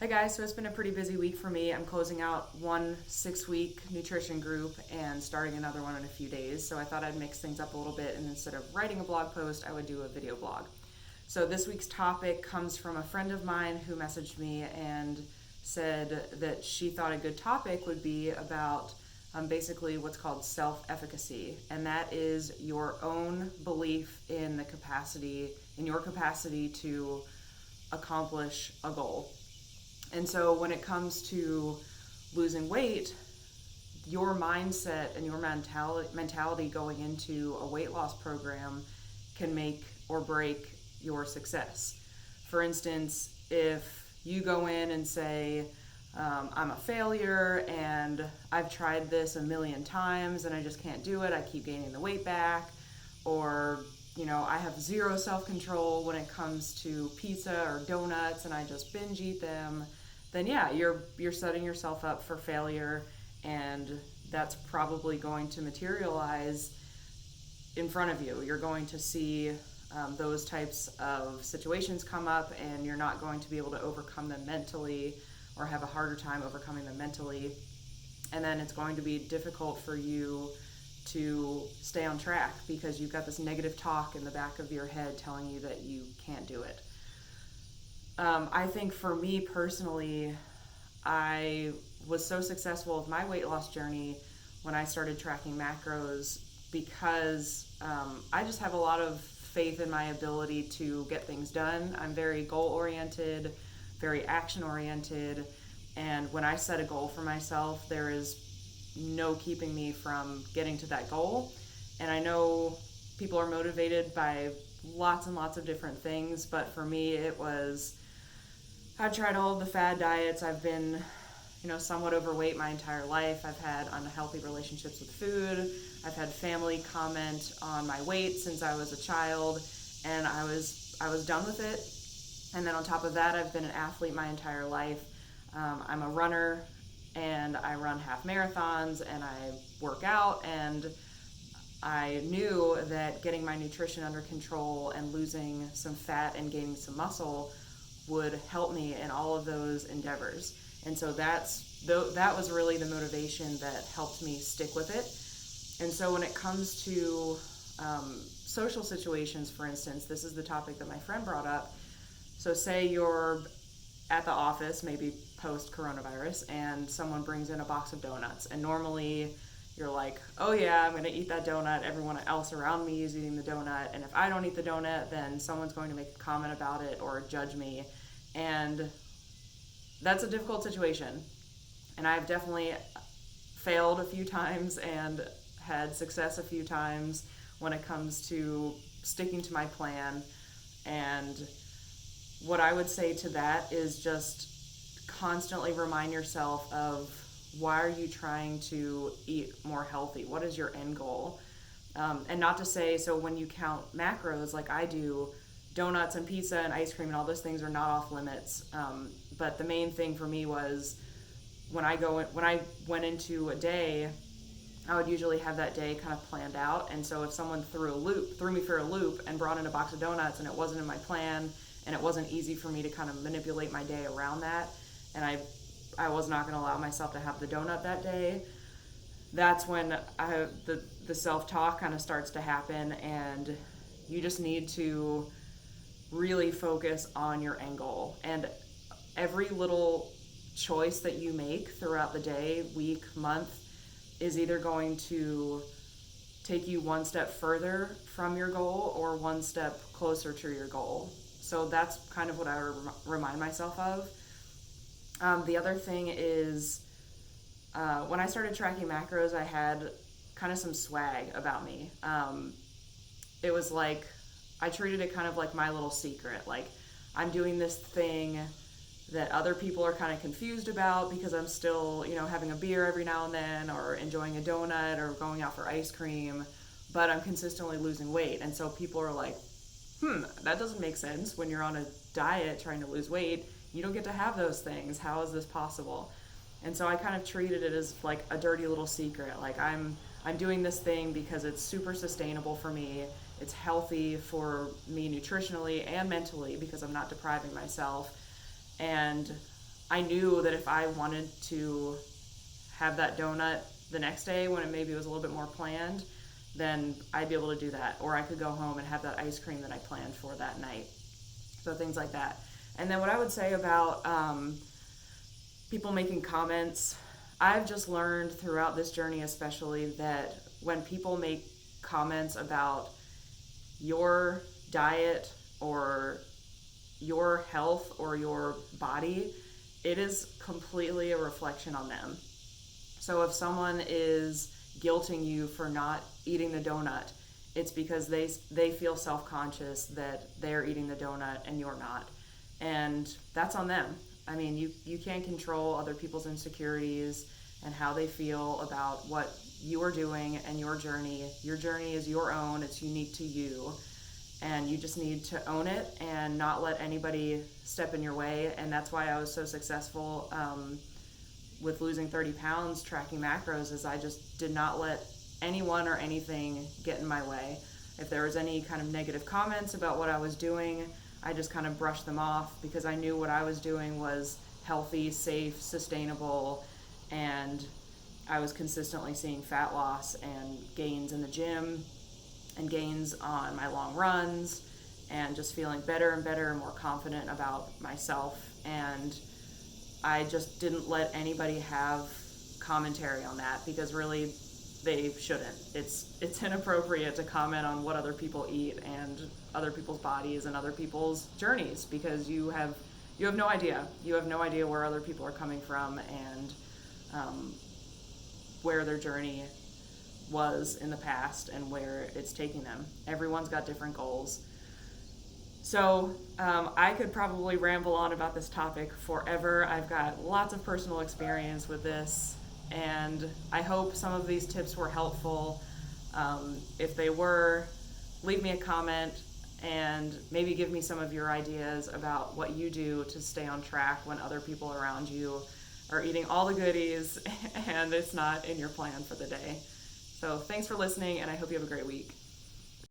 Hey guys, so it's been a pretty busy week for me. I'm closing out one 6 week nutrition group and starting another one in a few days. So I thought I'd mix things up a little bit, and instead of writing a blog post, I would do a video blog. So this week's topic comes from a friend of mine who messaged me and said that she thought a good topic would be about basically what's called self-efficacy, and that is your own belief in your capacity to accomplish a goal. And so when it comes to losing weight, your mindset and your mentality going into a weight loss program can make or break your success. For instance, if you go in and say, I'm a failure and I've tried this a million times and I just can't do it, I keep gaining the weight back, or I have zero self-control when it comes to pizza or donuts and I just binge eat them, then yeah, you're setting yourself up for failure, and that's probably going to materialize in front of you. You're going to see those types of situations come up, and you're not going to be able to overcome them mentally, or have a harder time overcoming them mentally. And then it's going to be difficult for you to stay on track because you've got this negative talk in the back of your head telling you that you can't do it. I think for me personally, I was so successful with my weight loss journey when I started tracking macros because I just have a lot of faith in my ability to get things done. I'm very goal-oriented, very action-oriented, and when I set a goal for myself, there is no keeping me from getting to that goal. And I know people are motivated by lots and lots of different things, but for me I've tried all of the fad diets. I've been somewhat overweight my entire life. I've had unhealthy relationships with food. I've had family comment on my weight since I was a child, and I was done with it. And then on top of that, I've been an athlete my entire life. I'm a runner, and I run half marathons, and I work out, and I knew that getting my nutrition under control and losing some fat and gaining some muscle would help me in all of those endeavors. And so that was really the motivation that helped me stick with it. And so when it comes to social situations, for instance, this is the topic that my friend brought up. So say you're at the office, maybe post-coronavirus, and someone brings in a box of donuts. And normally you're like, oh yeah, I'm going to eat that donut. Everyone else around me is eating the donut. And if I don't eat the donut, then someone's going to make a comment about it or judge me. And that's a difficult situation. And I've definitely failed a few times and had success a few times when it comes to sticking to my plan. And what I would say to that is just constantly remind yourself of, why are you trying to eat more healthy? What is your end goal? And not to say, so when you count macros like I do, donuts and pizza and ice cream and all those things are not off limits. But the main thing for me was when I went into a day, I would usually have that day kind of planned out. And so if someone threw me for a loop and brought in a box of donuts and it wasn't in my plan and it wasn't easy for me to kind of manipulate my day around that, and I was not going to allow myself to have the donut that day, that's when the self-talk kind of starts to happen, and you just need to really focus on your end goal. And every little choice that you make throughout the day, week, month, is either going to take you one step further from your goal or one step closer to your goal. So that's kind of what I remind myself of. The other thing is, when I started tracking macros, I had kind of some swag about me. It was like, I treated it kind of like my little secret. Like, I'm doing this thing that other people are kind of confused about because I'm still, having a beer every now and then, or enjoying a donut, or going out for ice cream, but I'm consistently losing weight. And so people are like, that doesn't make sense. When you're on a diet trying to lose weight, you don't get to have those things. How is this possible? And so I kind of treated it as like a dirty little secret. Like, I'm doing this thing because it's super sustainable for me. It's healthy for me nutritionally and mentally because I'm not depriving myself. And I knew that if I wanted to have that donut the next day when it maybe was a little bit more planned, then I'd be able to do that. Or I could go home and have that ice cream that I planned for that night. So things like that. And then what I would say about people making comments, I've just learned throughout this journey especially that when people make comments about your diet or your health or your body, it is completely a reflection on them. So if someone is guilting you for not eating the donut, it's because they feel self-conscious that they're eating the donut and you're not. And that's on them. I mean, you can't control other people's insecurities and how they feel about what you are doing and your journey. Your journey is your own. It's unique to you. And you just need to own it and not let anybody step in your way. And that's why I was so successful with losing 30 pounds tracking macros, is I just did not let anyone or anything get in my way. If there was any kind of negative comments about what I was doing, I just kind of brushed them off, because I knew what I was doing was healthy, safe, sustainable, and I was consistently seeing fat loss and gains in the gym and gains on my long runs, and just feeling better and better and more confident about myself. And I just didn't let anybody have commentary on that, because really they shouldn't. It's inappropriate to comment on what other people eat and other people's bodies and other people's journeys, because you have no idea. You have no idea where other people are coming from and where their journey was in the past and where it's taking them. Everyone's got different goals. So I could probably ramble on about this topic forever. I've got lots of personal experience with this, and I hope some of these tips were helpful. If they were, leave me a comment and maybe give me some of your ideas about what you do to stay on track when other people around you are eating all the goodies and it's not in your plan for the day. So thanks for listening, and I hope you have a great week.